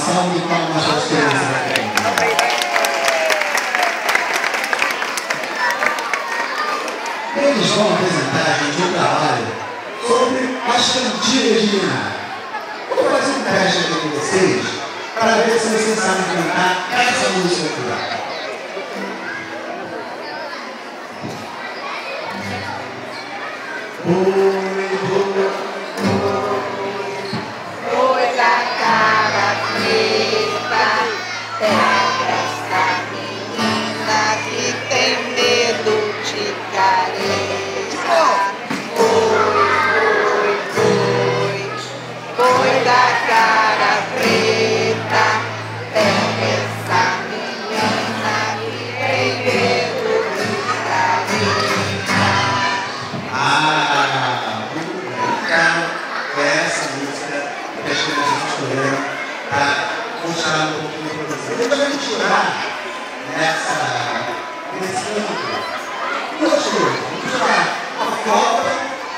salva de palmas para as crianças. Eles vão apresentar a gente um trabalho sobre as cantigas de Linares. Vou fazer um teste aqui com vocês para ver se vocês sabem cantar essa música aqui. Oi da cara preta, pega essa menina que tem medo de careta. Oi da cara preta, pega essa menina que tem medo de careta. Essa música que as crianças escolheram para mostrar um pouquinho para vocês. Depois vai misturar nesse canto duas coisas. Vamos misturar a flauta,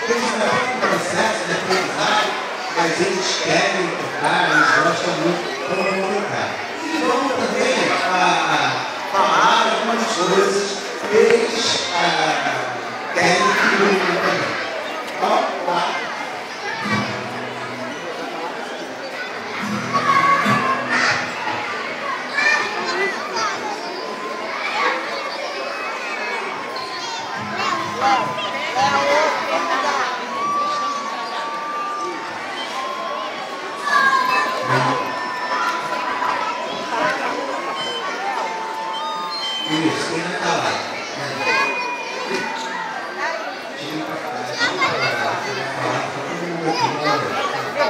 eles estão em processo de aprendizagem, mas eles querem tocar, eles gostam muito, então vão tocar. E vamos também falar algumas coisas que eles querem que eu também. Vamos lá. Isso, quem vai falar? Tira pra cá, tira pra lá, tira pra lá, todo mundo aqui, tira pra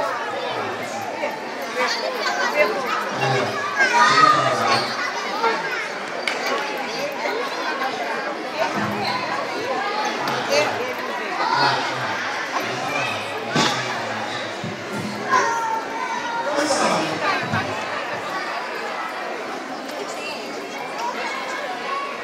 lá.